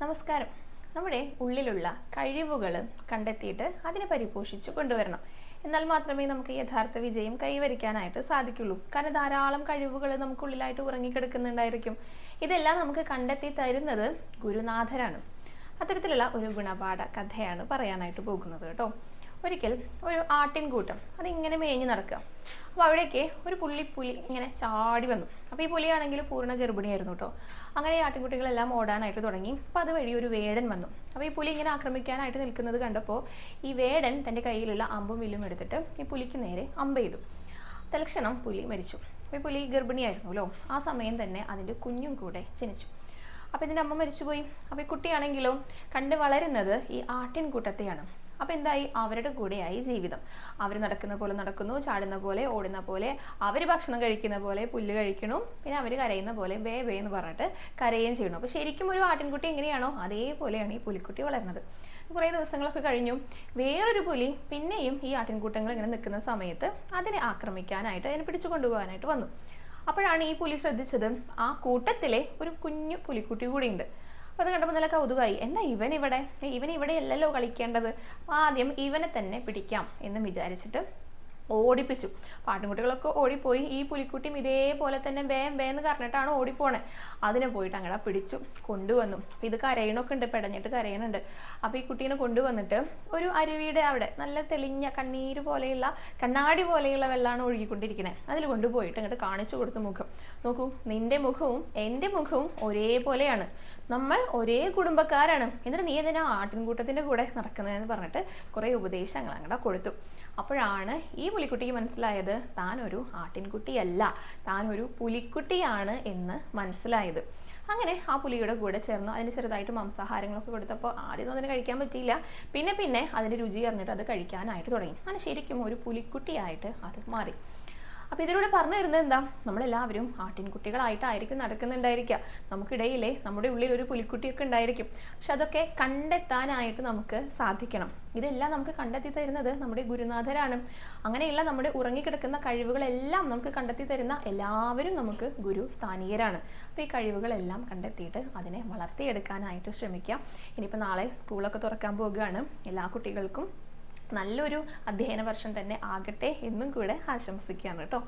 നമസ്കാരം. നമ്മുടെ ഉള്ളിലുള്ള കഴിവുകൾ കണ്ടെത്തിയിട്ട് അതിനെ പരിപോഷിച്ചു കൊണ്ടുവരണം. എന്നാൽ മാത്രമേ നമുക്ക് യഥാർത്ഥ വിജയം കൈവരിക്കാനായിട്ട് സാധിക്കുള്ളൂ. കാരണം ധാരാളം കഴിവുകൾ നമുക്കുള്ളിലായിട്ട് ഉറങ്ങിക്കിടക്കുന്നുണ്ടായിരിക്കും. ഇതെല്ലാം നമുക്ക് കണ്ടെത്തി തരുന്നത് ഗുരുനാഥരാണ്. അത്തരത്തിലുള്ള ഒരു ഗുണപാഠ കഥയാണ് പറയാനായിട്ട് പോകുന്നത് കേട്ടോ. ഒരിക്കൽ ഒരു ആട്ടിൻകൂട്ടം അതിങ്ങനെ മേഞ്ഞു നടക്കുക. അപ്പോൾ അവിടേക്ക് ഒരു പുള്ളി ഇങ്ങനെ ചാടി വന്നു. അപ്പോൾ ഈ പുലിയാണെങ്കിൽ പൂർണ്ണ ഗർഭിണിയായിരുന്നു കേട്ടോ. അങ്ങനെ ഈ ആട്ടിൻകുട്ടികളെല്ലാം ഓടാനായിട്ട് തുടങ്ങി. അപ്പോൾ അതുവഴി ഒരു വേടൻ വന്നു. അപ്പോൾ ഈ പുലി ഇങ്ങനെ ആക്രമിക്കാനായിട്ട് നിൽക്കുന്നത് കണ്ടപ്പോൾ ഈ വേടൻ തൻ്റെ കയ്യിലുള്ള അമ്പും വില്ലും എടുത്തിട്ട് ഈ പുലിക്ക് നേരെ അമ്പ് ചെയ്തു. തൽക്ഷണം പുലി മരിച്ചു. അപ്പോൾ ഈ പുലി ഗർഭിണിയായിരുന്നല്ലോ. ആ സമയം തന്നെ അതിൻ്റെ കുഞ്ഞും കൂടെ ജനിച്ചു. അപ്പോൾ ഇതിൻ്റെ അമ്മ മരിച്ചുപോയി. അപ്പോൾ ഈ കുട്ടിയാണെങ്കിലോ കണ്ട് വളരുന്നത് ഈ ആട്ടിൻകൂട്ടത്തെയാണ്. അപ്പോൾ എന്തായി? അവരുടെ കൂടെയായി ജീവിതം. അവർ നടക്കുന്ന പോലെ നടക്കുന്നു, ചാടുന്ന പോലെ ഓടുന്ന പോലെ, അവർ ഭക്ഷണം കഴിക്കുന്ന പോലെ പുല്ല് കഴിക്കണം, പിന്നെ അവർ കരയുന്ന പോലെ ബേ ബേ എന്ന് പറഞ്ഞിട്ട് കരയുകയും ചെയ്യണം. അപ്പോൾ ശരിക്കും ഒരു ആട്ടിൻകുട്ടി എങ്ങനെയാണോ അതേപോലെയാണ് ഈ പുലിക്കുട്ടി വളർന്നത്. കുറേ ദിവസങ്ങളൊക്കെ കഴിഞ്ഞു. വേറൊരു പുലി പിന്നെയും ഈ ആട്ടിൻകൂട്ടങ്ങൾ ഇങ്ങനെ നിൽക്കുന്ന സമയത്ത് അതിനെ ആക്രമിക്കാനായിട്ട് അതിനെ പിടിച്ചു കൊണ്ടുപോകാനായിട്ട് വന്നു. അപ്പോഴാണ് ഈ പുലി ശ്രദ്ധിച്ചത് ആ കൂട്ടത്തിലെ ഒരു കുഞ്ഞു പുലിക്കുട്ടി കൂടിയുണ്ട്. അപ്പോൾ അത് കണ്ടപ്പോൾ നല്ല കൗതുകമായി. എന്താ ഇവൻ ഇവിടെ അല്ലല്ലോ കളിക്കേണ്ടത്, ആദ്യം ഇവനെ തന്നെ പിടിക്കാം എന്ന് വിചാരിച്ചിട്ട് ഓടിപ്പിച്ചു. ആട്ടിൻകുട്ടികളൊക്കെ ഓടിപ്പോയി. ഈ പുലിക്കുട്ടിയും ഇതേപോലെ തന്നെ ബേ എന്ന് പറഞ്ഞിട്ടാണ് ഓടിപ്പോണേ. അതിനെ പോയിട്ട് അങ്ങനെ പിടിച്ചു കൊണ്ടുവന്നു. അപ്പോൾ ഇത് കരയണൊക്കെ ഉണ്ട്, പെടഞ്ഞിട്ട് കരയണുണ്ട്. അപ്പോൾ ഈ കുട്ടീനെ കൊണ്ടുവന്നിട്ട് ഒരു അരുവിയുടെ അവിടെ നല്ല തെളിഞ്ഞ കണ്ണാടി പോലെയുള്ള വെള്ളമാണ് ഒഴുകിക്കൊണ്ടിരിക്കുന്നത്. അതിൽ കൊണ്ടുപോയിട്ട് അങ്ങോട്ട് കാണിച്ചു കൊടുത്തു. മുഖം നോക്കൂ, നിന്റെ മുഖവും എൻ്റെ മുഖവും ഒരേപോലെയാണ്, നമ്മൾ ഒരേ കുടുംബക്കാരാണ്, എന്നിട്ട് നീ എന്തിനാ ആട്ടിൻകൂട്ടത്തിൻ്റെ കൂടെ നടക്കുന്നതെന്ന് പറഞ്ഞിട്ട് കുറേ ഉപദേശങ്ങൾ അങ്ങോട്ട് കൊടുത്തു. അപ്പോഴാണ് ഈ പുലിക്കുട്ടിക്ക് മനസ്സിലായത് താൻ ഒരു ആട്ടിൻകുട്ടിയല്ല, താൻ ഒരു പുലിക്കുട്ടിയാണ് എന്ന് മനസ്സിലായത്. അങ്ങനെ ആ പുലിയുടെ കൂടെ ചേർന്നു. അതിന് ചെറുതായിട്ട് മാംസാഹാരങ്ങളൊക്കെ കൊടുത്തപ്പോൾ ആദ്യം അതിന് കഴിക്കാൻ പറ്റിയില്ല. പിന്നെ അതിൻ്റെ രുചി അറിഞ്ഞിട്ട് അത് കഴിക്കാനായിട്ട് തുടങ്ങി. അങ്ങനെ ശരിക്കും ഒരു പുലിക്കുട്ടിയായിട്ട് അത് മാറി. അപ്പോൾ ഇതിലൂടെ പറഞ്ഞു തരുന്നത് എന്താ? നമ്മളെല്ലാവരും ആട്ടിൻകുട്ടികളായിട്ടായിരിക്കും നടക്കുന്നുണ്ടായിരിക്കുക. നമുക്കിടയിലെ നമ്മുടെ ഉള്ളിൽ ഒരു പുലിക്കുട്ടിയൊക്കെ ഉണ്ടായിരിക്കും. പക്ഷെ അതൊക്കെ കണ്ടെത്താനായിട്ട് നമുക്ക് സാധിക്കണം. ഇതെല്ലാം നമുക്ക് കണ്ടെത്തി തരുന്നത് നമ്മുടെ ഗുരുനാഥരാണ്. അങ്ങനെയുള്ള നമ്മുടെ ഉറങ്ങിക്കിടക്കുന്ന കഴിവുകളെല്ലാം നമുക്ക് കണ്ടെത്തി തരുന്ന എല്ലാവരും നമുക്ക് ഗുരു സ്ഥാനീയരാണ്. അപ്പോൾ ഈ കഴിവുകളെല്ലാം കണ്ടെത്തിയിട്ട് അതിനെ വളർത്തിയെടുക്കാനായിട്ട് ശ്രമിക്കാം. ഇനിയിപ്പോൾ നാളെ സ്കൂളൊക്കെ തുറക്കാൻ പോകുകയാണ്. എല്ലാ കുട്ടികൾക്കും നല്ലൊരു അധ്യയന വർഷം തന്നെ ആകട്ടെ എന്നും കൂടെ ആശംസിക്കുകയാണ് കേട്ടോ.